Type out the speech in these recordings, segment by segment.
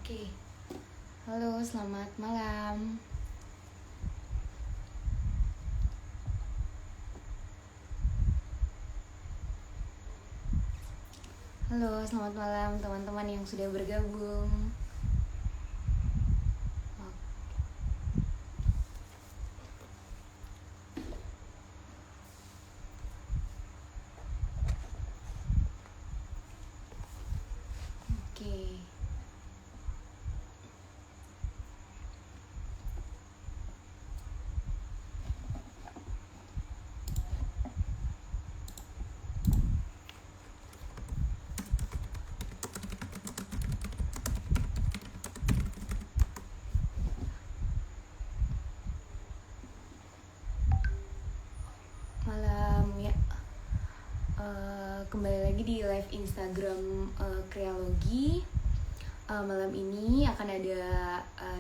Oke, halo, selamat malam. Halo, selamat malam teman-teman yang sudah bergabung. Oke, malam ya. Kembali lagi di live Instagram Kreologi. Malam ini akan ada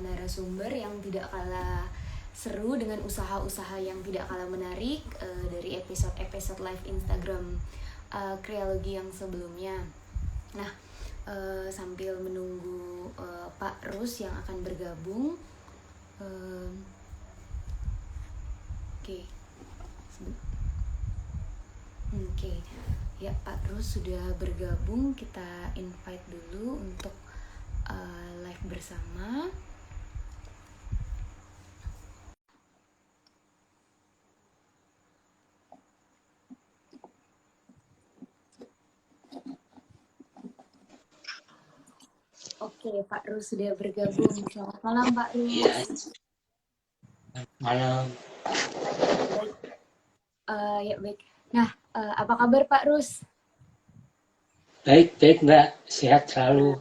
narasumber yang tidak kalah seru dengan usaha-usaha yang tidak kalah menarik dari episode live Instagram Kreologi yang sebelumnya. Nah, sambil menunggu Pak Rus yang akan bergabung, oke, ya Pak Rus sudah bergabung, kita invite dulu untuk live bersama. Oke, Pak Rus sudah bergabung. Selamat malam, Pak Rus. Iya. Malam. Baik. Ya baik. Nah, apa kabar Pak Rus? Baik, Mbak. Sehat selalu.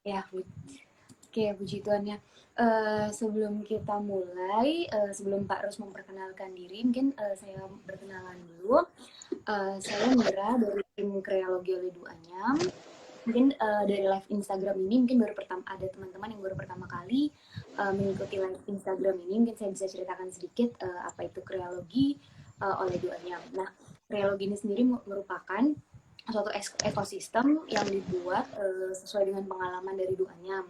Ya, oke, puji Tuhan ya. Sebelum kita mulai, sebelum Pak Rus memperkenalkan diri, mungkin saya berkenalan dulu. Saya Mira dari tim Kreologi Lidu Anyam. Mungkin dari live Instagram ini mungkin baru ada teman-teman yang baru pertama kali mengikuti live Instagram ini. Mungkin saya bisa ceritakan sedikit apa itu Kreologi oleh Lidu Anyam. Nah, Kreologi ini sendiri merupakan suatu ekosistem yang dibuat sesuai dengan pengalaman dari Du Anyam.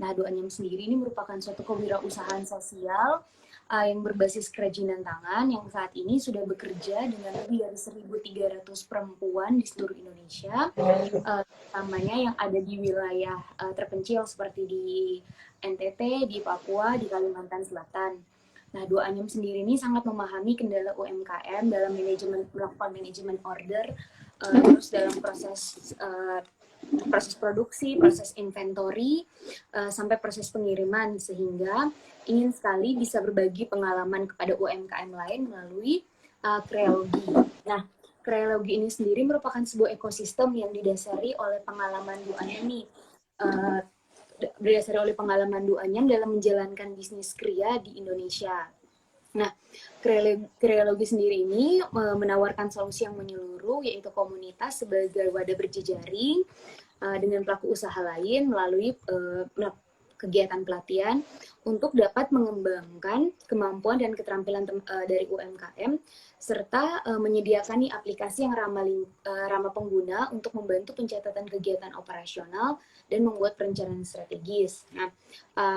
Nah, Du Anyam sendiri ini merupakan suatu kewirausahaan sosial yang berbasis kerajinan tangan yang saat ini sudah bekerja dengan lebih dari 1.300 perempuan di seluruh Indonesia, utamanya yang ada di wilayah terpencil seperti di NTT, di Papua, di Kalimantan Selatan. Nah, Du Anyam sendiri ini sangat memahami kendala UMKM dalam melakukan manajemen order, terus dalam proses produksi, proses inventory, sampai proses pengiriman, sehingga ingin sekali bisa berbagi pengalaman kepada UMKM lain melalui Kreologi. Nah, Kreologi ini sendiri merupakan sebuah ekosistem yang didasari oleh pengalaman Du Anyam nih. Berdasari oleh pengalaman Du Anyam dalam menjalankan bisnis kria di Indonesia. Nah, Kreologi sendiri ini menawarkan solusi yang menyeluruh, yaitu komunitas sebagai wadah berjejaring dengan pelaku usaha lain melalui kegiatan pelatihan untuk dapat mengembangkan kemampuan dan keterampilan dari UMKM, serta menyediakan aplikasi yang ramah pengguna untuk membantu pencatatan kegiatan operasional dan membuat perencanaan strategis. Nah,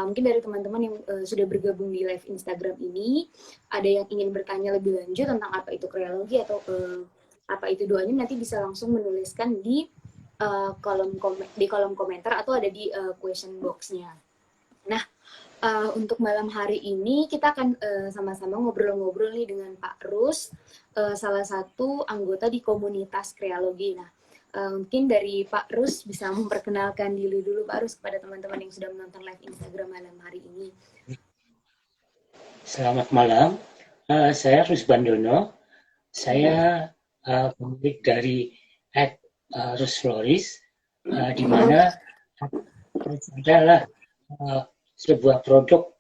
mungkin dari teman-teman yang sudah bergabung di live Instagram ini, ada yang ingin bertanya lebih lanjut tentang apa itu Kreologi atau apa itu doanya, nanti bisa langsung menuliskan di kolom komentar atau ada di question box-nya. Nah, untuk malam hari ini kita akan sama-sama ngobrol-ngobrol nih dengan Pak Rus, salah satu anggota di komunitas Kreologi. Nah, mungkin dari Pak Rus bisa memperkenalkan diri dulu Pak Rus kepada teman-teman yang sudah menonton live Instagram malam hari ini. Selamat malam. Saya Rus Bandono. Saya pemilik dari Rus Floris, di mana adalah sebuah produk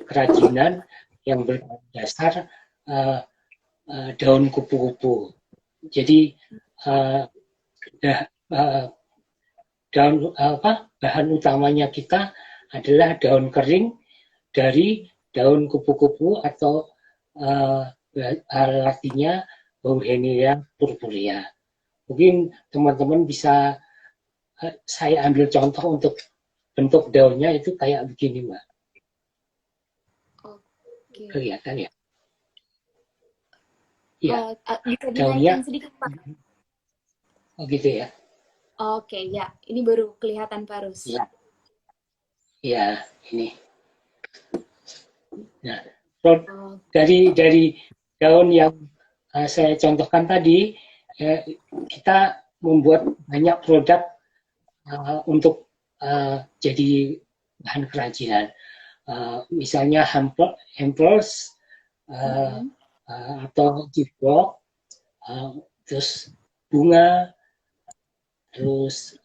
kerajinan yang berdasar daun kupu-kupu. Jadi bahan utamanya kita adalah daun kering dari daun kupu-kupu atau artinya Bauhinia purpurea. Mungkin teman-teman bisa saya ambil contoh untuk bentuk daunnya itu kayak begini, Mbak. Oke. Kelihatan ya? Iya, Bisa daunnya, dinaikkan sedikit, Pak? oh gitu ya. Oke, ya. Ini baru kelihatan Parus. Iya, iya, ini. Nah, pro- Oh, dari daun yang saya contohkan tadi, kita membuat banyak produk untuk jadi bahan kerajinan. Misalnya hampers, atau gift box, terus bunga, terus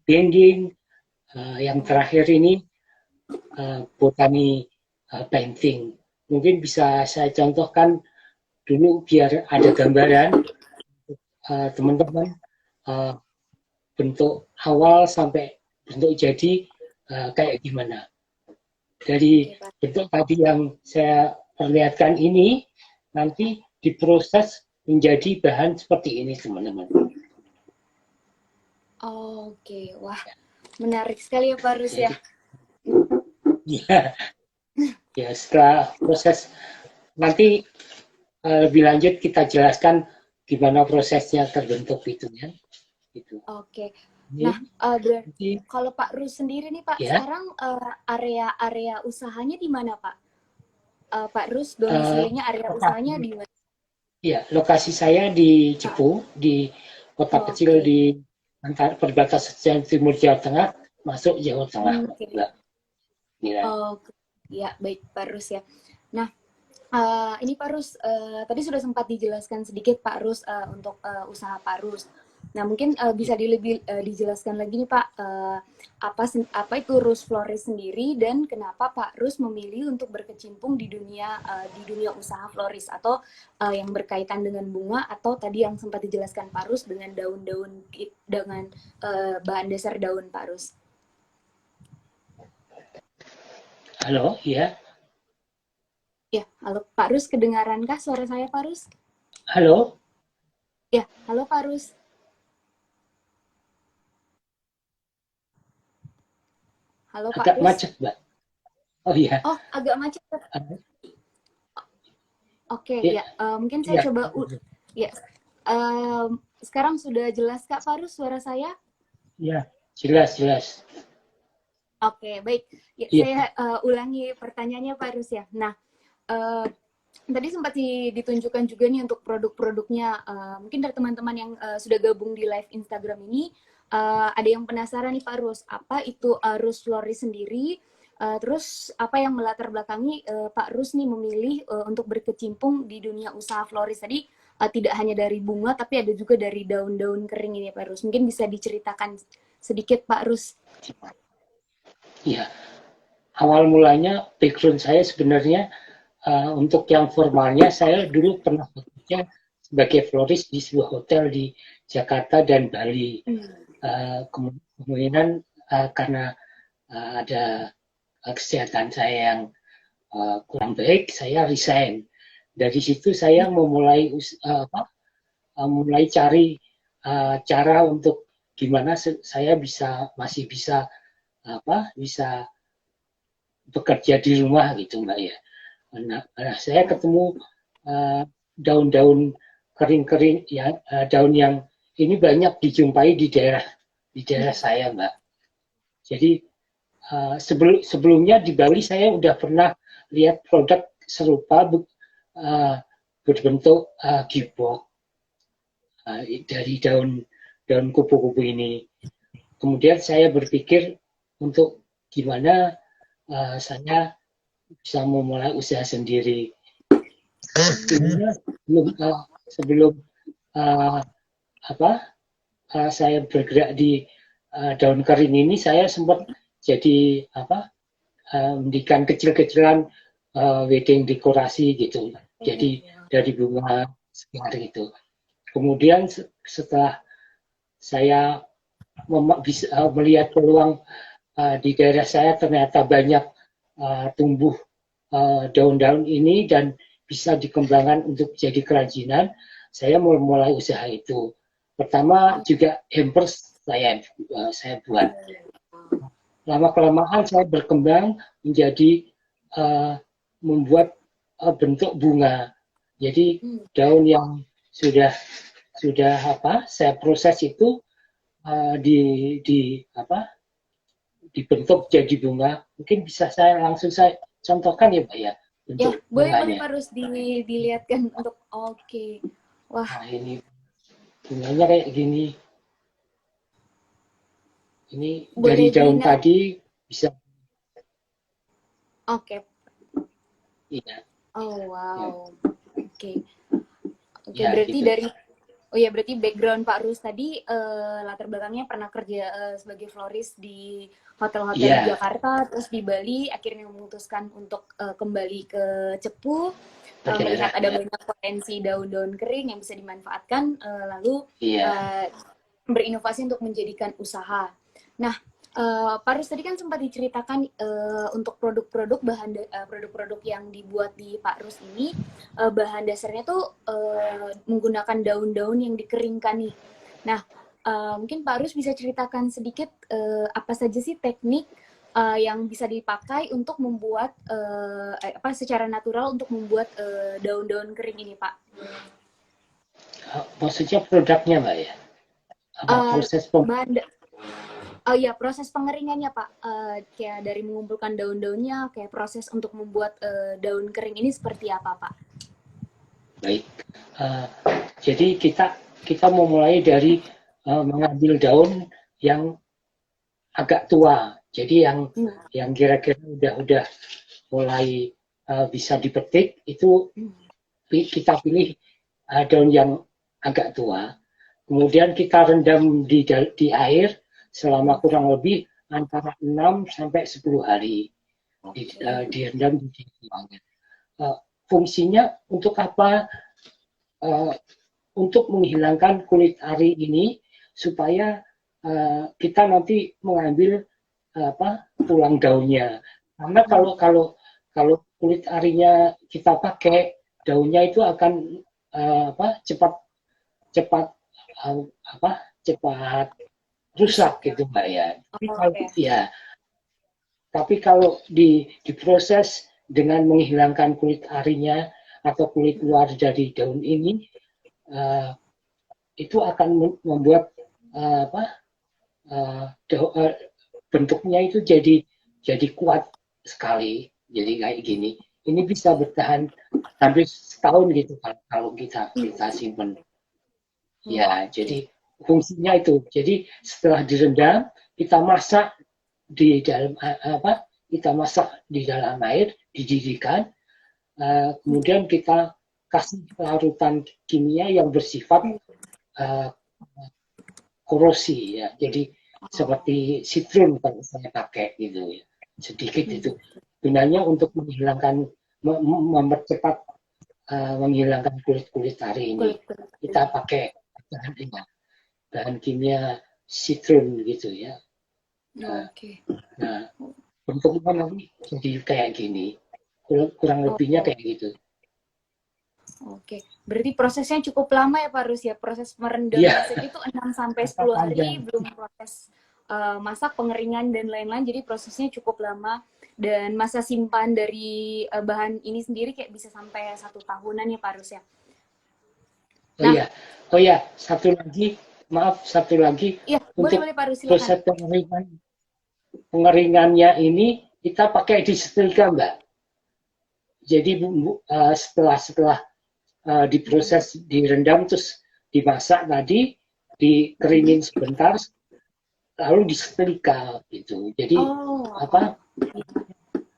bending, yang terakhir ini botani painting. Mungkin bisa saya contohkan dulu biar ada gambaran teman-teman bentuk awal sampai bentuk jadi kayak gimana. Dari oke, Pak. bentuk tadi yang saya perlihatkan ini nanti diproses menjadi bahan seperti ini, teman-teman. Oke, wah, menarik sekali ya Parus ya. Ya, ya setelah proses nanti lebih lanjut kita jelaskan gimana prosesnya terbentuk itu ya. Gitu. Oke. Ini, Nah, kalau Pak Rus sendiri nih Pak, ya, sekarang area usahanya di mana Pak? Pak Rus domisilinya area usahanya di mana? ya, lokasi saya di Cepu, di kota kecil Oke. di antara perbatasan timur Jawa Tengah masuk Jawa Tengah. Oke. Ya. Oke. Ya, baik Pak Rus ya. Nah, ini Pak Rus, tadi sudah sempat dijelaskan sedikit Pak Rus untuk usaha Pak Rus. Nah, mungkin bisa lebih dijelaskan lagi nih Pak, apa itu Rus Florist sendiri dan kenapa Pak Rus memilih untuk berkecimpung di dunia usaha florist atau yang berkaitan dengan bunga atau tadi yang sempat dijelaskan Pak Rus dengan daun-daun dengan bahan dasar daun Pak Rus. Halo, ya. Ya, halo Pak Rus, kedengarannkah suara saya Pak Rus? Halo. Ya, halo Pak Rus. Halo Pak Agak Rus. macet, Mbak. Oh iya. Oh, agak macet. Oke, ya. Mungkin saya coba. Ya, sekarang sudah jelas Kak Pak Rus suara saya? Ya, jelas. Oke, baik. Ya, saya ulangi pertanyaannya Pak Rus ya. Nah, tadi sempat ditunjukkan juga nih untuk produk-produknya. Mungkin dari teman-teman yang sudah gabung di live Instagram ini, ada yang penasaran nih Pak Rus, apa itu Rus Florist sendiri? Terus apa yang melatar belakangi Pak Rus nih memilih untuk berkecimpung di dunia usaha florist tadi, tidak hanya dari bunga tapi ada juga dari daun-daun kering ini Pak Rus. Mungkin bisa diceritakan sedikit Pak Rus. Ya, awal mulanya background saya sebenarnya untuk yang formalnya saya dulu pernah bekerja sebagai florist di sebuah hotel di Jakarta dan Bali. Kemudian karena ada kesehatan saya yang kurang baik, saya resign. Dari situ saya memulai mulai cari cara untuk gimana saya masih bisa bekerja di rumah gitu Mbak ya. Nah, saya ketemu daun-daun kering-kering ya, daun yang ini banyak dijumpai di daerah saya Mbak. Jadi sebelumnya di Bali saya udah pernah lihat produk serupa berbentuk gibok dari daun kupu-kupu ini. Kemudian saya berpikir untuk gimana saya bisa memulai usaha sendiri. Sebelum saya bergerak di daun kering ini, saya sempat jadi mendikan kecil-kecilan wedding dekorasi gitu. Jadi dari bunga sekitar itu. Kemudian setelah saya bisa melihat peluang di daerah saya ternyata banyak tumbuh daun-daun ini dan bisa dikembangkan untuk jadi kerajinan, saya mulai usaha itu. Pertama juga hampers saya buat. Lama-kelamaan saya berkembang menjadi membuat bentuk bunga. Jadi daun yang sudah saya proses itu dibentuk jadi bunga. Mungkin bisa langsung saya contohkan ya, Mbak ya, bentuk Ya, boleh bunganya. Pak Rus dilihatkan untuk oke. Wah, Nah, ini bunganya kayak gini. Ini dari boleh daun diingat. tadi bisa, Oke. iya, Oh, ya, wow. Oke. Oke, ya berarti gitu. dari oh ya, berarti background Pak Rus tadi latar belakangnya pernah kerja sebagai florist di hotel-hotel di Iya, Jakarta, terus di Bali, akhirnya memutuskan untuk kembali ke Cepu, ke melihat daerah ada ya. banyak potensi daun-daun kering yang bisa dimanfaatkan, lalu Iya, uh, berinovasi untuk menjadikan usaha. Nah, Pak Rus tadi kan sempat diceritakan untuk produk-produk yang dibuat di Pak Rus ini bahan dasarnya tuh menggunakan daun-daun yang dikeringkan nih. Nah, mungkin Pak Rus bisa ceritakan sedikit apa saja sih teknik yang bisa dipakai untuk membuat secara natural untuk membuat daun-daun kering ini, Pak. maksudnya produknya Mbak ya. Apa Uh, proses bahan Oh iya, proses pengeringannya Pak, kayak dari mengumpulkan daun-daunnya, kayak proses untuk membuat daun kering ini seperti apa Pak? baik. Uh, jadi kita memulai dari mengambil daun yang agak tua. Jadi Hmm. yang kira-kira udah mulai bisa dipetik itu kita pilih daun yang agak tua. Kemudian kita rendam di air selama kurang lebih antara 6 sampai 10 hari. Oke. Direndam di ruangan. Fungsinya untuk apa? Uh, untuk menghilangkan kulit ari ini supaya kita nanti mengambil tulang daunnya. Karena kalau kulit arinya kita pakai, daunnya itu akan cepat cepat cepat rusak Rusak ya. gitu Mbak ya. Tapi Oh, kalau oke. ya, diproses dengan menghilangkan kulit arinya atau kulit luar dari daun ini, itu akan membuat apa bentuknya itu jadi kuat sekali. Jadi kayak gini. Ini bisa bertahan hampir setahun gitu kalau kita kita simpan. Ya, Oke. jadi fungsinya itu. Jadi setelah direndam, kita masak di dalam kita masak di dalam air, dididihkan, kemudian kita kasih larutan kimia yang bersifat uh, korosi ya. Jadi Oh. seperti citrum kalau saya pakai gitu ya. Sedikit itu. Gunanya untuk menghilangkan mempercepat menghilangkan kulit-kulit tari ini. Kulit-kulit. Kita pakai bahan kimia citrum gitu ya. Nah, Oke. nah bentuknya nanti jadi kayak gini. Kurang lebihnya Oh, kayak gitu. oke. Berarti prosesnya cukup lama ya Pak Rus ya. Proses merendamnya Iya, saja itu 6 sampai masa 10 hari, panjang. belum proses masak, pengeringan dan lain-lain. Jadi prosesnya cukup lama dan masa simpan dari bahan ini sendiri kayak bisa sampai 1 tahunan ya Pak Rus ya. Oh Nah, iya, oh iya, satu lagi iya, boleh untuk boleh Pak Rus silakan. proses pengeringannya ini kita pakai disetrika Mbak. Jadi setelah setelah diproses, direndam terus dimasak tadi, dikeringin sebentar, lalu disetrika gitu. Jadi Oh, apa?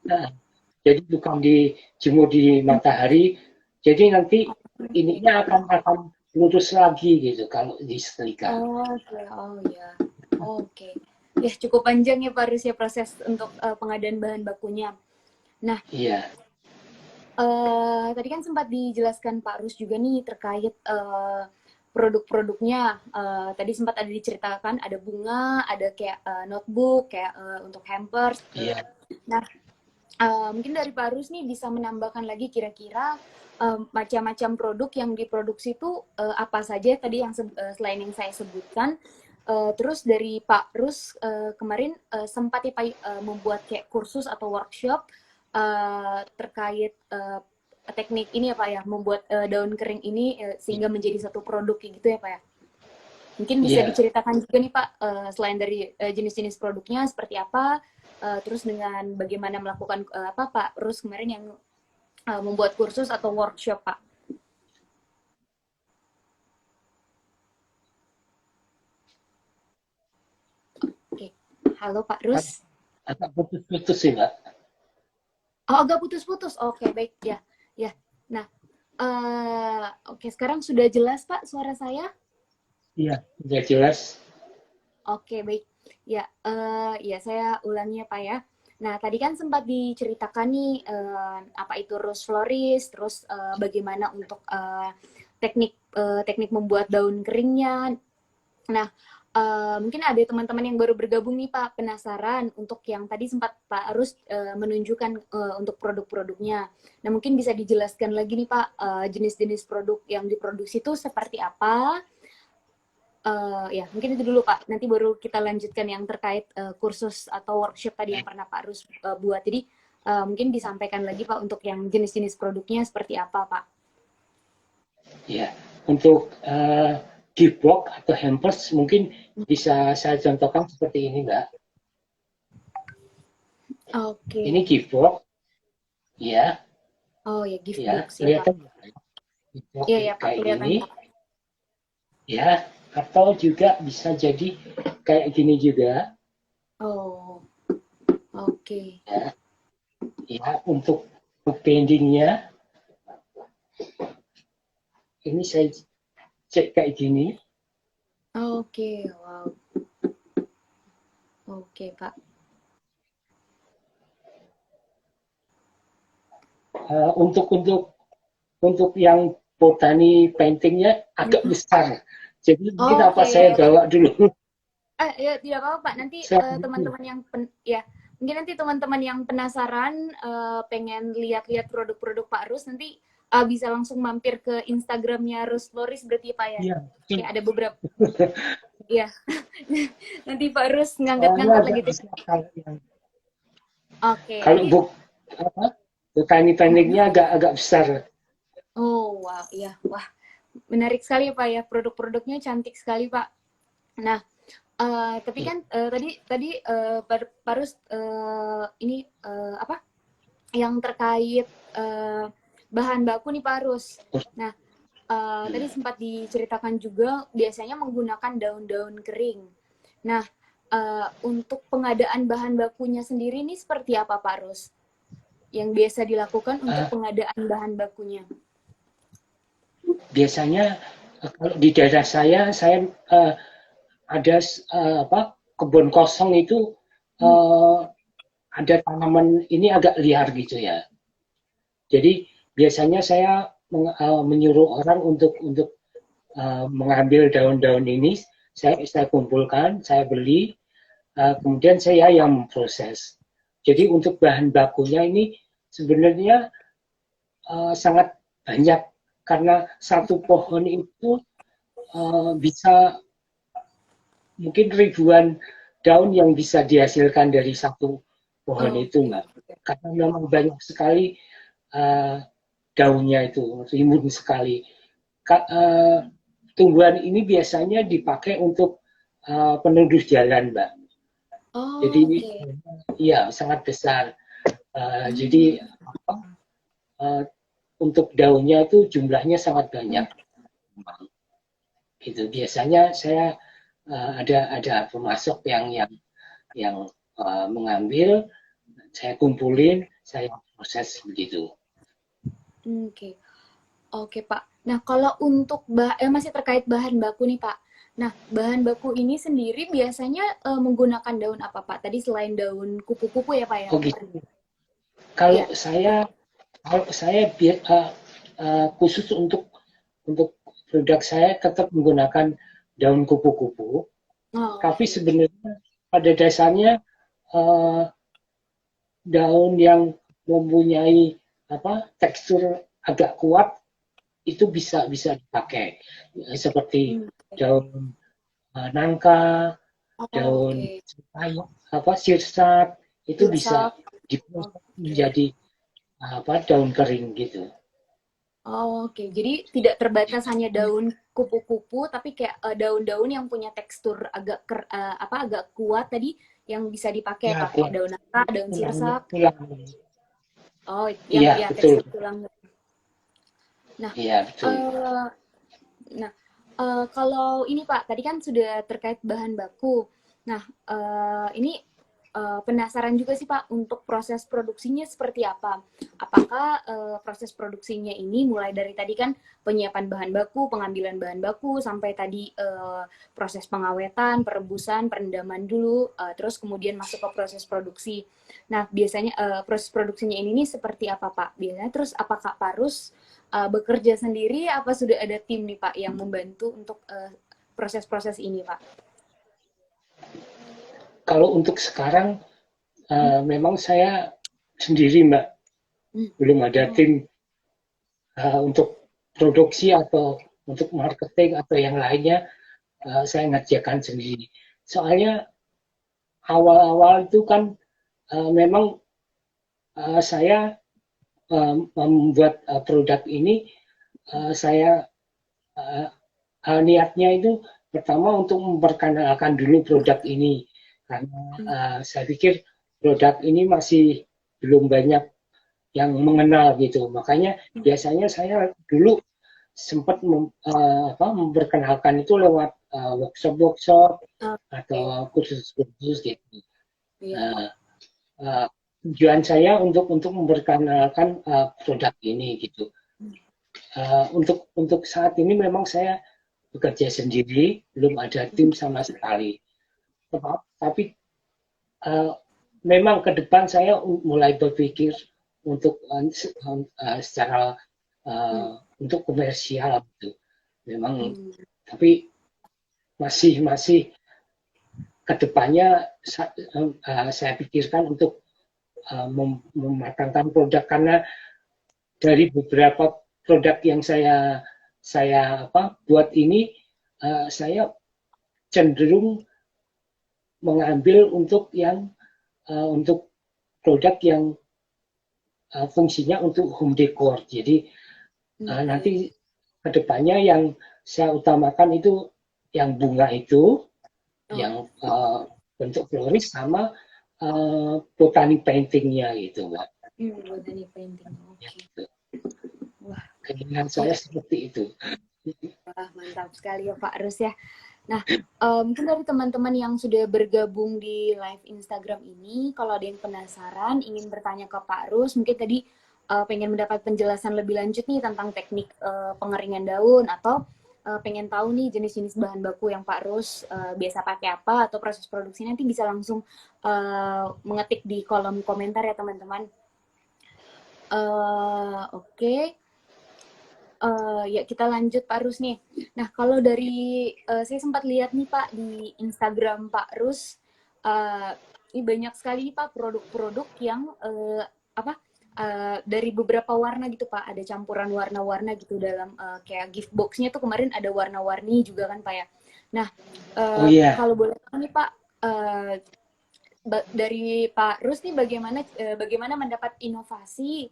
Nah, jadi bukan dijemur di matahari. Jadi nanti oke. ininya akan lurus lagi gitu kalau disetrika. Oke, oh ya. Oke. Ya, cukup panjang ya Pak Rus ya proses untuk pengadaan bahan bakunya. Nah, Iya, tadi kan sempat dijelaskan Pak Rus juga nih terkait produk-produknya. Tadi sempat ada diceritakan ada bunga, ada kayak notebook, kayak untuk hampers. iya. Nah, mungkin dari Pak Rus nih bisa menambahkan lagi kira-kira macam-macam produk yang diproduksi itu apa saja tadi yang selain yang saya sebutkan Terus dari Pak Rus kemarin sempat ya Pak membuat kayak kursus atau workshop terkait teknik ini ya Pak ya, membuat daun kering ini sehingga menjadi satu produk kayak gitu ya Pak ya. Mungkin bisa Iya. diceritakan juga nih Pak, selain dari jenis-jenis produknya seperti apa, terus dengan bagaimana melakukan apa Pak Rus kemarin yang membuat kursus atau workshop Pak. Oke, halo Pak Rus. Agak putus-putus sih, Mbak. Oh, agak putus-putus. Oke, baik ya, ya. Nah, oke sekarang sudah jelas Pak suara saya? Iya, sudah jelas. Oke, baik. Ya, ya saya ulangi ya Pak ya. Nah, tadi kan sempat diceritakan nih apa itu rose florist, terus bagaimana untuk teknik membuat daun keringnya. Nah, mungkin ada teman-teman yang baru bergabung nih Pak, penasaran untuk yang tadi sempat Pak Arus menunjukkan untuk produk-produknya. Nah, mungkin bisa dijelaskan lagi nih Pak, jenis-jenis produk yang diproduksi itu seperti apa? Ya, mungkin itu dulu Pak. Nanti baru kita lanjutkan yang terkait kursus atau workshop tadi yang pernah Pak Rus buat. Jadi mungkin disampaikan lagi Pak untuk yang jenis-jenis produknya seperti apa Pak. Ya, untuk gift box atau hampers mungkin bisa saya contohkan seperti ini, Mbak. Oke. Ini gift box, ya, Oh ya, gift ya, box ya Pak. kelihatan gift box Iya ya Pak, kayak kelihatan gini, Pak. ya, atau juga bisa jadi kayak gini juga, Oh, oke. ya, ya untuk bendingnya ini saya cek kayak gini. Oke, wow. Oke Pak. Untuk yang botani paintingnya agak besar. Jadi mungkin apa Oke, saya bawa dulu. ya tidak apa-apa Pak. Nanti Saya, teman-teman yang ya mungkin nanti teman-teman yang penasaran pengen lihat-lihat produk-produk Pak Rus nanti bisa langsung mampir ke Instagramnya Rus Floris berarti Pak ya. ya, Kayak ada beberapa ya. Nanti Pak Rus soalnya ngangkat-ngangkat agak lagi tuh. besar kalau yang Oke, kalau nanti buk apa botani paintingnya agak besar. oh wow, iya. Wah, menarik sekali Pak ya. Produk-produknya cantik sekali Pak. Nah, tapi kan tadi Pak Rus ini apa? Yang terkait bahan baku nih Pak Rus. Nah, tadi sempat diceritakan juga biasanya menggunakan daun-daun kering. Nah, untuk pengadaan bahan bakunya sendiri ini seperti apa Pak Rus? Yang biasa dilakukan untuk pengadaan bahan bakunya? Biasanya kalau di daerah saya ada kebun kosong itu ada tanaman ini agak liar gitu ya. Jadi biasanya saya menyuruh orang untuk mengambil daun-daun ini, saya kumpulkan, saya beli, kemudian saya yang memproses. Jadi untuk bahan bakunya ini sebenarnya sangat banyak karena satu pohon itu bisa mungkin ribuan daun yang bisa dihasilkan dari satu pohon itu, Mbak. Karena memang banyak sekali daunnya itu, rimbun sekali. Tumbuhan ini biasanya dipakai untuk peneduh jalan, Mbak. Jadi iya sangat besar. Jadi untuk daunnya itu jumlahnya sangat banyak. Gitu. Biasanya saya ada pemasok yang mengambil, saya kumpulin, saya proses begitu. Oke. Oke Pak. Nah kalau untuk masih terkait bahan baku nih Pak. Nah bahan baku ini sendiri biasanya menggunakan daun apa Pak? Tadi selain daun kupu-kupu ya Pak ya? Oh gitu. Kalau saya khusus untuk produk saya tetap menggunakan daun kupu-kupu. Tapi sebenarnya pada dasarnya daun yang mempunyai tekstur agak kuat itu bisa dipakai seperti daun nangka, Oh, daun oke. sirsak itu bisa Sirsak. diproses Oke. menjadi daun kering gitu. Oke, jadi tidak terbatas hanya daun kupu-kupu, tapi kayak daun-daun yang punya tekstur agak kuat tadi yang bisa dipakai Ya, pakai kuat daun nangka, daun tulangnya, sirsak. tulang. Oh, yang Iya, ya betul. tekstur tulang. Nah, Iya, betul. eh nah, kalau ini Pak, tadi kan sudah terkait bahan baku. Nah, ini penasaran juga sih Pak untuk proses produksinya seperti apa? Apakah proses produksinya ini mulai dari tadi kan penyiapan bahan baku, pengambilan bahan baku, sampai tadi proses pengawetan, perebusan, perendaman dulu, terus kemudian masuk ke proses produksi. Nah, biasanya proses produksinya ini nih seperti apa Pak? Biasanya terus apakah harus bekerja sendiri apa sudah ada tim nih Pak yang membantu untuk proses-proses ini Pak? Kalau untuk sekarang Hmm? memang saya sendiri Mbak, Hmm. belum ada Oh, tim untuk produksi atau untuk marketing atau yang lainnya, saya ngerjakan sendiri. Soalnya awal-awal itu kan memang saya membuat produk ini, saya niatnya itu pertama untuk memperkenalkan dulu produk ini karena hmm. saya pikir produk ini masih belum banyak yang mengenal gitu. Makanya biasanya saya dulu sempat memperkenalkan itu lewat workshop-workshop Oke, atau kursus-kursus gitu. iya. Uh, uh, Tujuan saya untuk memperkenalkan produk ini gitu. Untuk saat ini memang saya bekerja sendiri, belum ada tim sama sekali. Tapi uh, memang ke depan saya mulai berpikir untuk secara Hmm. untuk komersial gitu. Memang Hmm. tapi masih kedepannya saya pikirkan untuk mematangkan produk karena dari beberapa produk yang saya buat ini saya cenderung mengambil untuk produk yang fungsinya untuk home decor. Jadi nanti Oke. kedepannya yang saya utamakan itu yang bunga itu, Oh, yang bentuk floris sama botanic paintingnya gitu, Mbak. botanic painting. Ya, Oke. gitu. Wah, Keinginan iya. saya seperti itu. Wah, mantap sekali ya Pak Rus ya. Nah, mungkin dari teman-teman yang sudah bergabung di live Instagram ini, kalau ada yang penasaran, ingin bertanya ke Pak Rus, mungkin tadi pengen mendapat penjelasan lebih lanjut nih tentang teknik pengeringan daun, atau pengen tahu nih jenis-jenis bahan baku yang Pak Rus biasa pakai apa, atau proses produksi, nanti bisa langsung mengetik di kolom komentar ya teman-teman. Oke. Ya kita lanjut Pak Rus nih. Nah kalau dari saya sempat lihat nih Pak di Instagram Pak Rus, uh, ini banyak sekali nih Pak produk-produk yang apa dari beberapa warna gitu Pak. Ada campuran warna-warna gitu dalam kayak gift boxnya tuh kemarin ada warna-warni juga kan Pak ya. Nah Oh iya, kalau boleh tahu nih Pak, dari Pak Rus nih bagaimana mendapat inovasi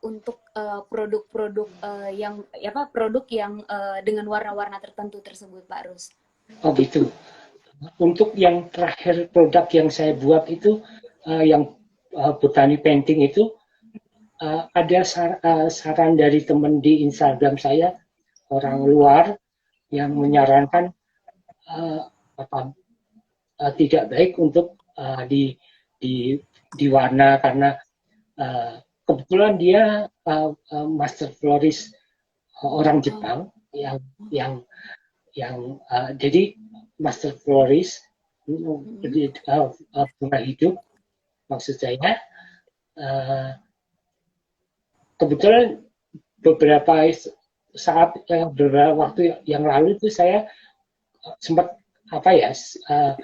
untuk produk-produk yang apa produk yang dengan warna-warna tertentu tersebut Pak Rus. oh gitu. Untuk yang terakhir produk yang saya buat itu yang botani painting itu ada saran dari teman di Instagram saya orang Hmm. luar yang menyarankan uh, apa, tidak baik untuk di di warna karena uh, kebetulan dia master florist orang Oh. Jepang yang jadi master florist Hmm. bunga hidup maksud saya uh, kebetulan beberapa beberapa waktu yang lalu itu saya sempat apa ya uh,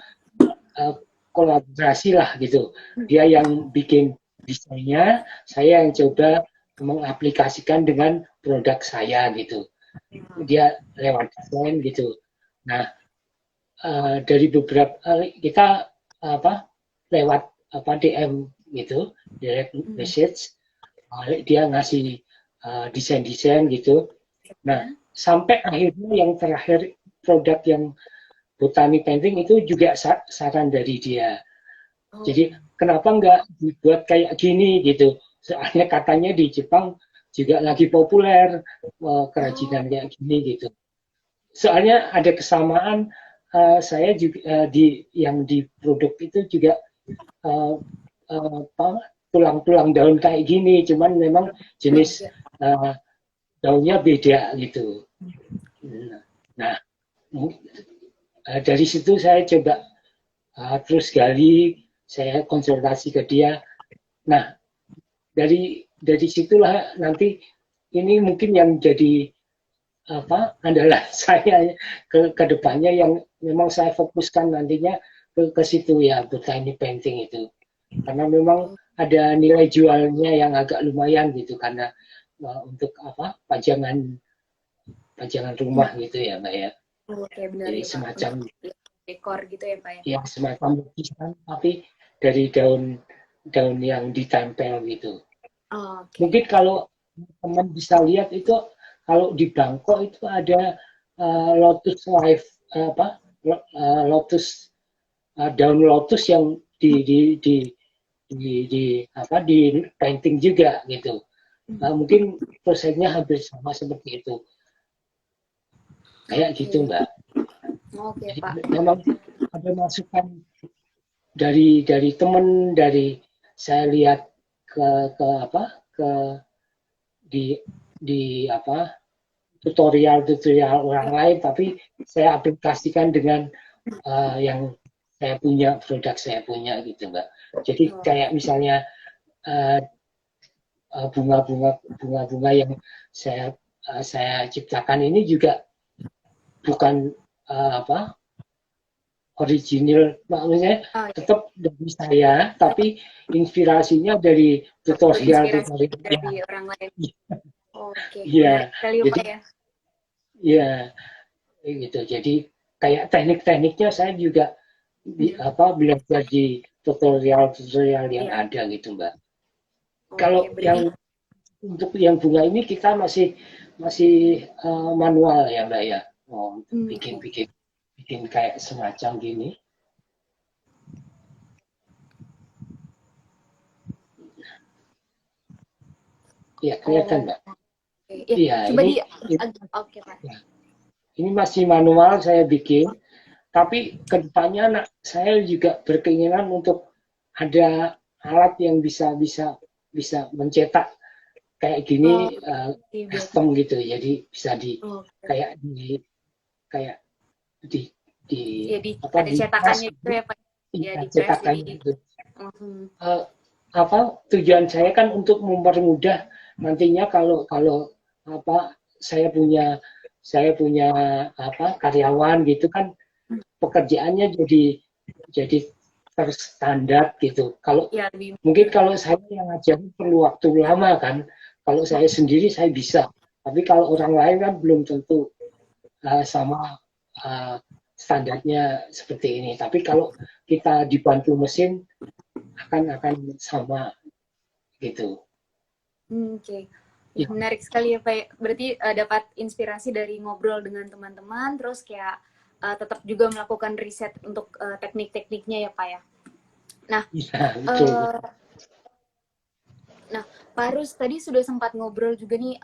kolaborasi lah gitu. Dia yang bikin desainnya, saya yang coba mengaplikasikan dengan produk saya gitu. Dia lewat desain gitu. Nah, dari beberapa kita lewat DM gitu, direct message, dia ngasih desain-desain gitu. Nah, sampai akhirnya yang terakhir produk yang Botani Painting itu juga saran dari dia. Jadi kenapa nggak dibuat kayak gini gitu? Soalnya katanya di Jepang juga lagi populer kerajinan kayak gini gitu. Soalnya ada kesamaan saya juga di produk itu juga tulang-tulang daun kayak gini, cuman memang jenis daunnya beda gitu. Nah, dari situ saya coba terus gali, saya konsultasi ke dia. Nah, dari situlah nanti ini mungkin yang jadi andalan saya ke depannya yang memang saya fokuskan nantinya ke situ ya, Botani Painting itu. Karena memang ada nilai jualnya yang agak lumayan gitu karena untuk pajangan rumah gitu ya Mbak ya. Oke, benar Jadi ya Pak. semacam Dekor gitu ya Pak ya. ya semacam lukisan tapi dari daun yang ditempel gitu. Mungkin kalau teman bisa lihat itu kalau di Bangkok itu ada lotus life lotus daun lotus yang di painting juga gitu. Mungkin prosesnya hampir sama seperti itu. Kayak gitu Mbak. Oke Pak. Memang ada masukan dari teman, dari saya lihat ke di tutorial orang lain, tapi saya aplikasikan dengan yang saya punya, produk saya punya gitu Mbak. Jadi kayak misalnya bunga-bunga yang saya ciptakan ini juga bukan original, maksudnya tetap dari saya, tapi inspirasinya dari tutorial dari orang lain. Oke, iya. Sekali Jadi, Pak ya. Iya, gitu. Jadi kayak teknik-tekniknya saya juga belajar di tutorial yang ada gitu Mbak. Kalau yang untuk yang bunga ini kita masih manual ya Mbak ya. Bikin kayak semacam gini. Ya kelihatan Mbak. Iya, coba oke Pak. Ini masih manual saya bikin, tapi kedepannya saya juga berkeinginan untuk ada alat yang bisa mencetak kayak gini custom gitu, jadi bisa kayak ada cetakannya gitu ya Pak. Ya, cetakannya gitu. Tujuan saya kan untuk mempermudah nantinya kalau saya punya karyawan gitu kan, pekerjaannya jadi terstandar gitu. Kalau mungkin kalau saya yang ngajarin perlu waktu lama kan, kalau saya sendiri saya bisa, tapi kalau orang lain kan belum tentu sama standarnya seperti ini. Tapi kalau kita dibantu mesin akan sama gitu. Oke. Menarik sekali ya Pak. Berarti dapat inspirasi dari ngobrol dengan teman-teman, terus kayak tetap juga melakukan riset untuk teknik-tekniknya ya Pak ya. Nah, nah Pak Rus tadi sudah sempat ngobrol juga nih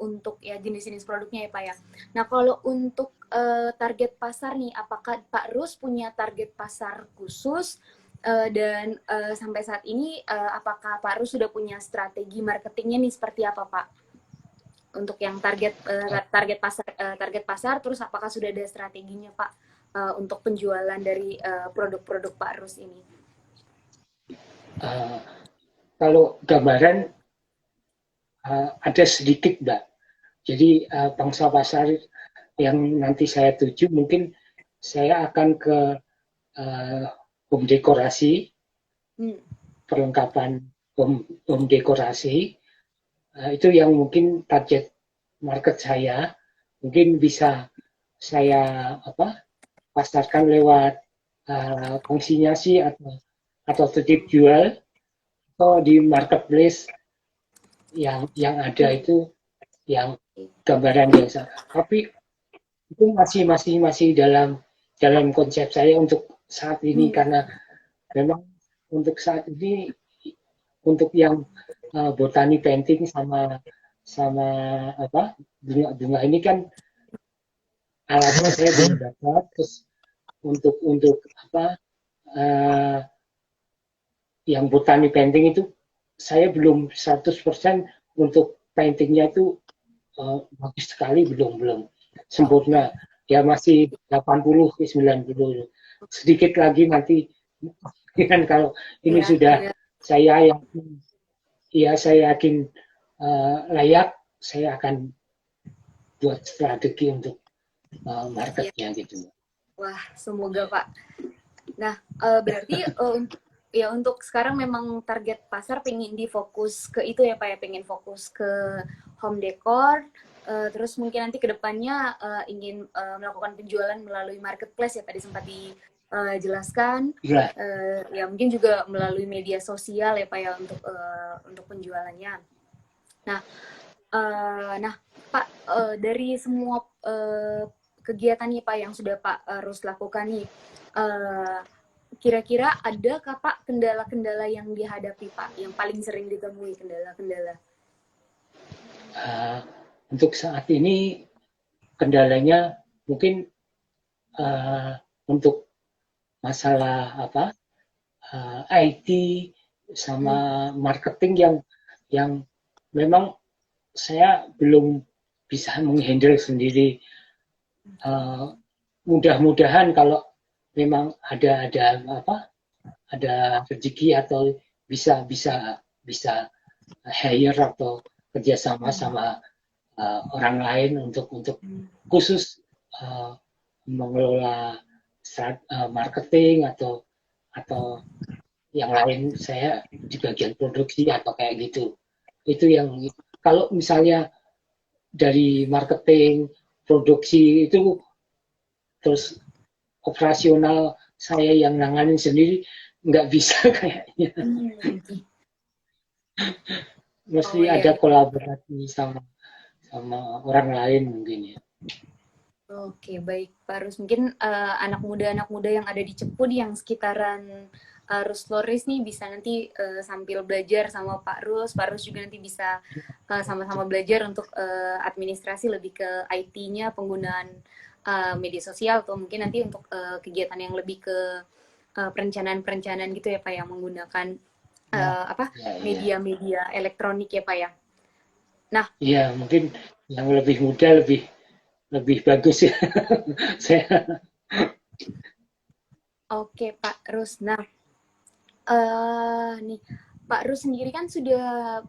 untuk ya jenis-jenis produknya ya Pak ya. Nah kalau untuk target pasar nih, apakah Pak Rus punya target pasar khusus? Dan sampai saat ini apakah Pak Rus sudah punya strategi marketingnya nih seperti apa Pak? Untuk yang target pasar, terus apakah sudah ada strateginya Pak untuk penjualan dari produk-produk Pak Rus ini? Kalau gambaran ada sedikit Mbak. Jadi pangsa pasar yang nanti saya tuju mungkin saya akan ke home dekorasi, perlengkapan home dekorasi, itu yang mungkin target market saya. Mungkin bisa saya pasarkan lewat konsinyasi atau titip jual atau di marketplace yang ada itu yang gambaran yang sama. Tapi itu masih dalam konsep saya untuk saat ini karena memang untuk saat ini untuk yang botani painting sama apa bunga ini kan alatnya saya belum dapat, terus untuk apa yang botani painting itu saya belum 100% untuk paintingnya itu bagus sekali, belum sempurna, ya masih 80 ke 90, sedikit lagi nanti kan kalau ini sudah saya yakin layak, saya akan buat strategi untuk marketnya gitu. Wah, semoga Pak. Nah, berarti untuk sekarang memang target pasar pengen difokus ke itu ya Pak ya, pengen fokus ke home decor, terus mungkin nanti kedepannya ingin melakukan penjualan melalui marketplace ya tadi sempat dijelaskan, ya mungkin juga melalui media sosial ya Pak ya untuk penjualannya. Nah Pak, dari semua kegiatan nih Pak yang sudah Pak Rus lakukan nih, kira-kira adakah Pak kendala-kendala yang dihadapi Pak, yang paling sering ditemui kendala-kendala? Untuk saat ini kendalanya mungkin untuk masalah IT sama marketing yang memang saya belum bisa menghandle sendiri. Mudah-mudahan kalau memang ada rezeki atau bisa hire atau kerjasama sama orang lain untuk khusus mengelola marketing atau yang lain, saya di bagian produksi atau kayak gitu. Itu yang kalau misalnya dari marketing, produksi itu terus operasional saya yang nanganin sendiri, nggak bisa kayaknya. Mesti ada kolaborasi sama orang lain mungkin ya. Oke, baik Pak Rus. Mungkin anak muda yang ada di Cepu yang sekitaran Rus Flores nih bisa nanti sambil belajar sama Pak Rus juga nanti bisa sama-sama belajar untuk administrasi lebih ke IT-nya, penggunaan media sosial, atau mungkin nanti untuk kegiatan yang lebih ke perencanaan gitu ya Pak, yang menggunakan media-media elektronik ya Pak ya. Nah, iya mungkin yang lebih muda lebih bagus ya. Saya. Oke Pak Rus. Nah, nih Pak Rus sendiri kan sudah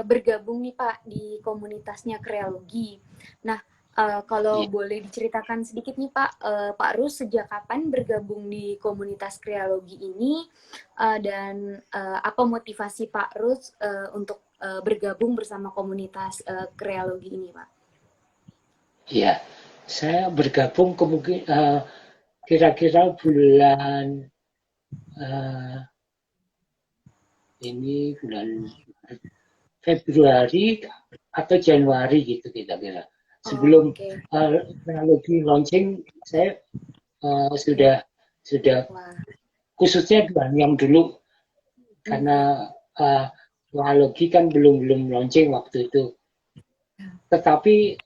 bergabung nih Pak di komunitasnya Krealogi. Nah, kalau boleh diceritakan sedikit nih Pak, Pak Rus sejak kapan bergabung di komunitas Krealogi ini, dan apa motivasi Pak Rus untuk bergabung bersama komunitas Krealogi ini Pak? Iya, saya bergabung kira-kira bulan ini bulan Februari atau Januari gitu kira-kira. Sebelum teknologi launching, saya sudah khususnya yang dulu karena teknologi kan belum launching waktu itu. Tetapi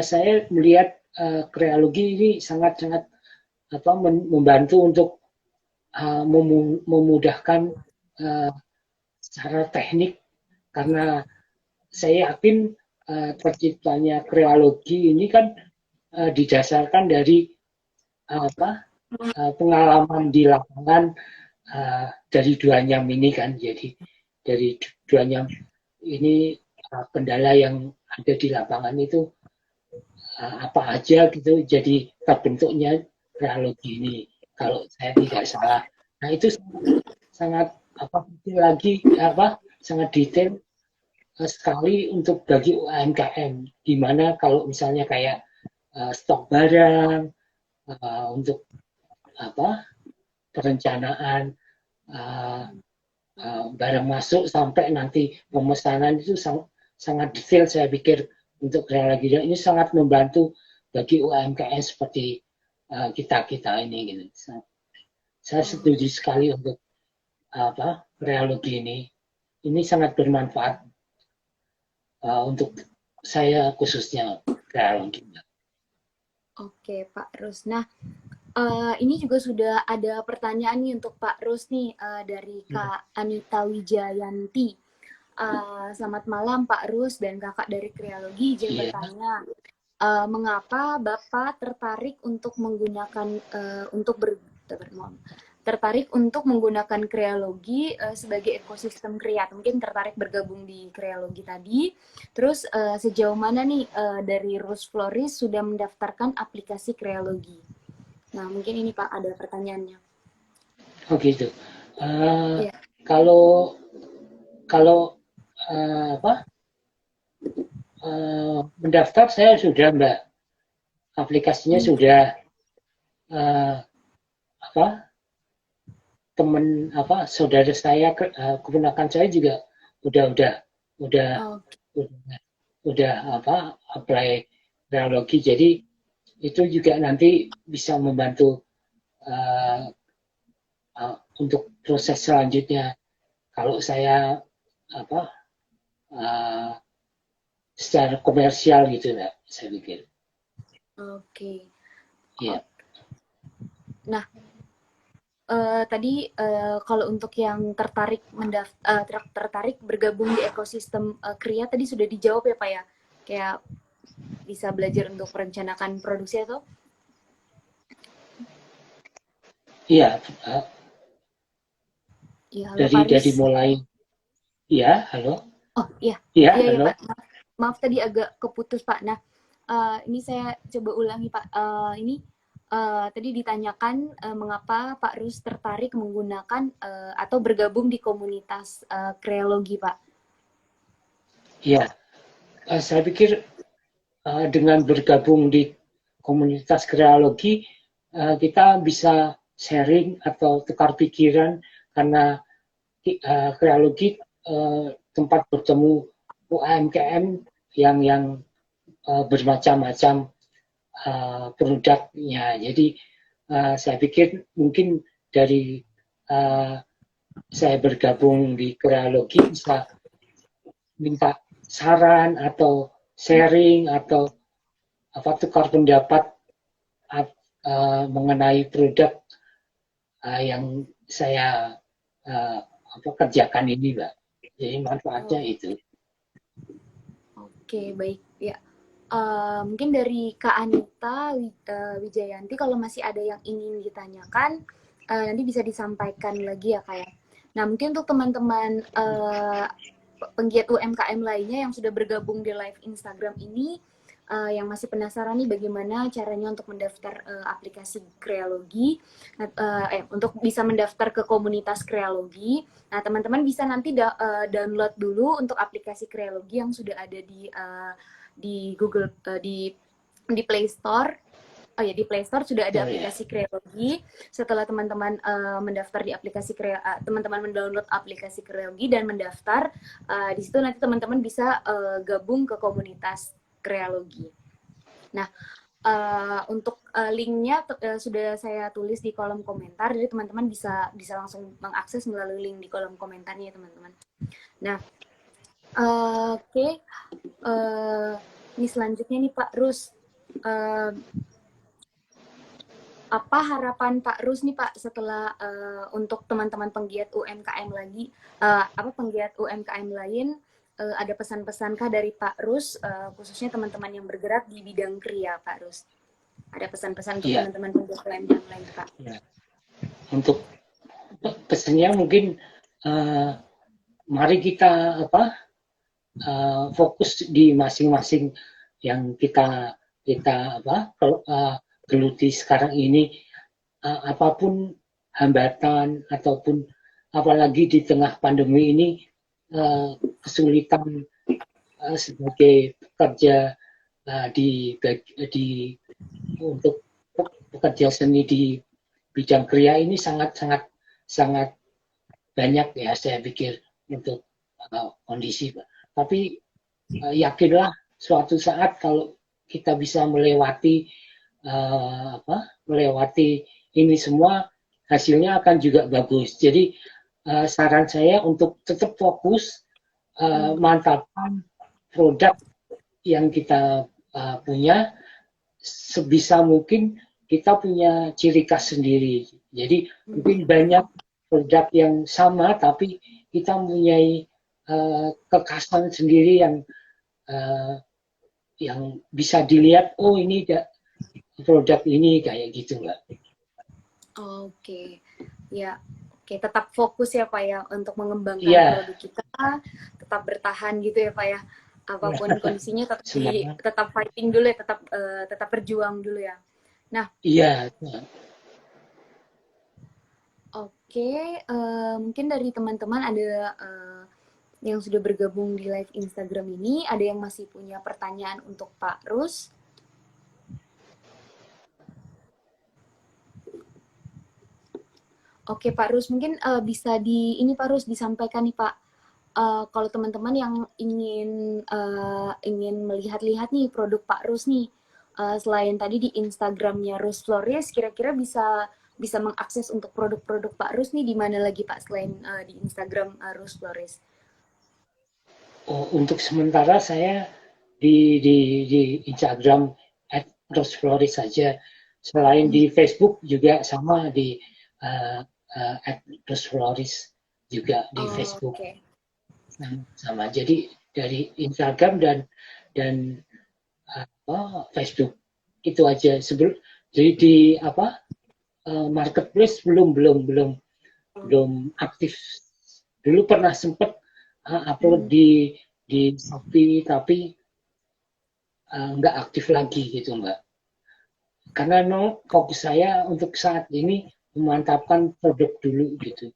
saya melihat Krealogi ini sangat membantu untuk memudahkan secara teknik, karena saya yakin terciptanya Krealogi ini kan didasarkan dari pengalaman di lapangan dari Duanyam ini kan. Jadi dari Duanyam ini kendala yang ada di lapangan itu apa aja gitu, jadi terbentuknya Krealogi ini kalau saya tidak salah. Nah itu sangat sangat detail sekali untuk bagi UMKM, gimana kalau misalnya kayak stok barang, untuk perencanaan barang masuk sampai nanti pemesanan itu sangat detail. Saya pikir untuk kreologi ini sangat membantu bagi UMKM seperti kita ini gitu. Saya setuju sekali untuk kreologi ini. Ini sangat bermanfaat untuk saya khususnya kreologi. Oke, Pak Rus. Nah, ini juga sudah ada pertanyaan nih untuk Pak Rus nih dari Kak Anita Wijayanti. Selamat malam Pak Rus dan kakak dari Kreologi. Izin bertanya, mengapa Bapak tertarik untuk menggunakan tertarik untuk menggunakan Kreologi sebagai ekosistem kreat? Mungkin tertarik bergabung di Kreologi tadi. Terus sejauh mana nih dari Rus Floris sudah mendaftarkan aplikasi Kreologi? Nah, mungkin ini Pak ada pertanyaannya. Oh gitu. Kalau mendaftar saya sudah Mbak, aplikasinya sudah teman saudara saya keponakan saya juga udah apply kreologi, jadi itu juga nanti bisa membantu untuk proses selanjutnya kalau saya secara komersial gitu ya, saya pikir. Oke. Iya. Nah, tadi kalau untuk yang tertarik bergabung di ekosistem Kria tadi sudah dijawab ya Pak ya, kayak bisa belajar untuk merencanakan produksi atau? Iya. Iya, halo dari mulai. Iya, halo. Oh iya. Iya, iya halo. Pak. Maaf tadi agak keputus Pak. Nah, ini saya coba ulangi Pak. Ini tadi ditanyakan mengapa Pak Rus tertarik menggunakan atau bergabung di komunitas Kreologi Pak. Iya, saya pikir dengan bergabung di komunitas Kreologi kita bisa sharing atau tukar pikiran, karena Kreologi tempat bertemu UMKM yang bermacam-macam produknya. Jadi saya pikir mungkin dari saya bergabung di Kreologi bisa minta saran atau sharing atau tukar pendapat mengenai produk yang saya kerjakan ini, Mbak. Jadi manfaatnya itu. Oke, baik ya. Mungkin dari Kak Anita Wijayanti, kalau masih ada yang ingin ditanyakan nanti bisa disampaikan lagi ya Kak ya. Nah, mungkin untuk teman-teman penggiat UMKM lainnya yang sudah bergabung di live Instagram ini, yang masih penasaran nih bagaimana caranya untuk mendaftar aplikasi Kreologi, untuk bisa mendaftar ke komunitas Kreologi. Nah, teman-teman bisa nanti download dulu untuk aplikasi Kreologi yang sudah ada di Google, di Play Store. Oh ya, di Play Store sudah ada aplikasi Kreologi. Setelah teman-teman mendaftar di aplikasi teman-teman mendownload aplikasi Kreologi dan mendaftar, di situ nanti teman-teman bisa gabung ke komunitas Kreologi. Nah, untuk linknya sudah saya tulis di kolom komentar, jadi teman-teman bisa langsung mengakses melalui link di kolom komentarnya ya teman-teman. Nah, oke. Ini selanjutnya nih Pak Rus. Apa harapan Pak Rus nih Pak setelah untuk teman-teman penggiat UMKM lagi, penggiat UMKM lain, ada pesan-pesankah dari Pak Rus, khususnya teman-teman yang bergerak di bidang Kria, Pak Rus? Ada pesan-pesan untuk teman-teman penggiat UMKM lain, Pak? Ya. Untuk pesannya mungkin mari kita fokus di masing-masing yang kita geluti sekarang ini, apapun hambatan ataupun apalagi di tengah pandemi ini, kesulitan sebagai pekerja untuk pekerja seni di bidang kriya ini sangat banyak ya saya pikir untuk kondisi. Tapi yakinlah suatu saat kalau kita bisa melewati ini semua, hasilnya akan juga bagus. Jadi saran saya untuk tetap fokus mantapkan produk yang kita punya, sebisa mungkin kita punya ciri khas sendiri. Jadi mungkin banyak produk yang sama, tapi kita mempunyai kekhasan sendiri yang bisa dilihat, oh ini produk ini kayak gitu, Mbak. Oke, ya, oke, tetap fokus ya Pak ya untuk mengembangkan produk kita, tetap bertahan gitu ya Pak ya. Apapun kondisinya tetap fighting dulu ya, tetap berjuang dulu ya. Nah, iya. Oke, mungkin dari teman-teman ada yang sudah bergabung di live Instagram ini, ada yang masih punya pertanyaan untuk Pak Rus? Oke Pak Rus, mungkin bisa Pak Rus disampaikan nih Pak, kalau teman-teman yang ingin melihat-lihat nih produk Pak Rus nih, selain tadi di Instagramnya Rus Flores, kira-kira bisa mengakses untuk produk-produk Pak Rus nih di mana lagi Pak selain di Instagram Rus Flores? Oh, untuk sementara saya di Instagram @rosflores saja. Selain di Facebook juga sama di @rosflores juga di Facebook. Okay. Sama. Jadi dari Instagram dan Facebook itu aja. Jadi di marketplace belum aktif. Dulu pernah sempat upload di Shopee, tapi nggak aktif lagi gitu Mbak. Karena fokus saya untuk saat ini memantapkan produk dulu gitu.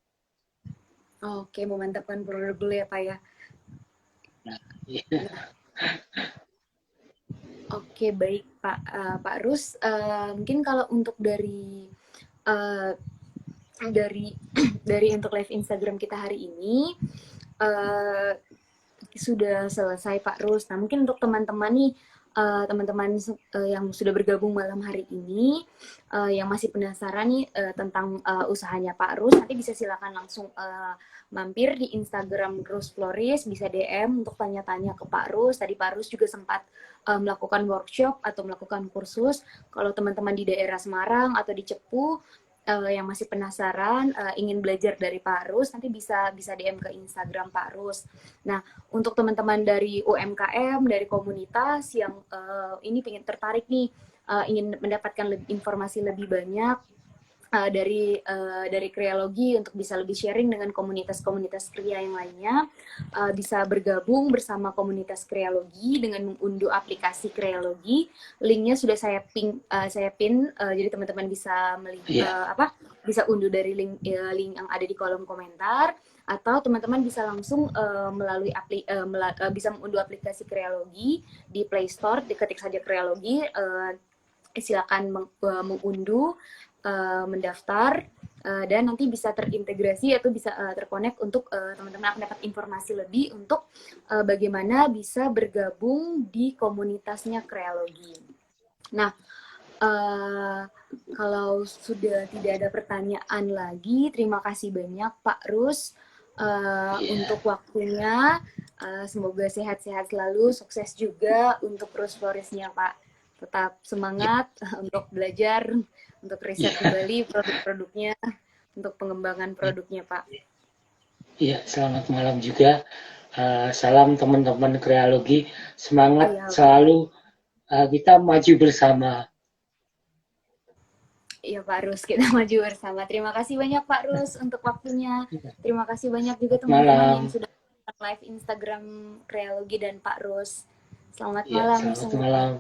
Oke, memantapkan produk dulu ya Pak ya. Nah, iya. Oke, baik Pak Rus. Mungkin kalau untuk dari untuk live Instagram kita hari ini sudah selesai Pak Rus. Nah mungkin untuk teman-teman nih, teman-teman yang sudah bergabung malam hari ini, yang masih penasaran nih tentang usahanya Pak Rus, nanti bisa silakan langsung mampir di Instagram Rus Flores, bisa DM untuk tanya-tanya ke Pak Rus. Tadi Pak Rus juga sempat melakukan workshop atau melakukan kursus. Kalau teman-teman di daerah Semarang atau di Cepu yang masih penasaran ingin belajar dari Pak Rus, nanti bisa DM ke Instagram Pak Rus. Nah, untuk teman-teman dari UMKM, dari komunitas yang ini pengen tertarik nih, ingin mendapatkan informasi lebih banyak dari Kreologi untuk bisa lebih sharing dengan komunitas-komunitas kria yang lainnya, bisa bergabung bersama komunitas Kreologi dengan mengunduh aplikasi Kreologi. Linknya sudah saya pin, jadi teman-teman bisa bisa unduh dari link yang ada di kolom komentar, atau teman-teman bisa langsung melalui bisa mengunduh aplikasi Kreologi di Play Store, diketik saja Kreologi, silakan mengunduh, mendaftar, dan nanti bisa terintegrasi atau bisa terkonek untuk teman-teman akan dapat informasi lebih untuk bagaimana bisa bergabung di komunitasnya Kreologi. Nah, kalau sudah tidak ada pertanyaan lagi, terima kasih banyak Pak Rus untuk waktunya. Semoga sehat-sehat selalu, sukses juga untuk Rus Floresnya Pak. Tetap semangat untuk belajar, untuk riset kembali produk-produknya, untuk pengembangan produknya Pak. Iya, selamat malam juga. Salam teman-teman Kreologi, semangat selalu, kita maju bersama. Iya Pak Rus, kita maju bersama. Terima kasih banyak Pak Rus untuk waktunya. Terima kasih banyak juga teman-teman yang sudah live Instagram Kreologi dan Pak Rus. Selamat malam Selamat semua. malam.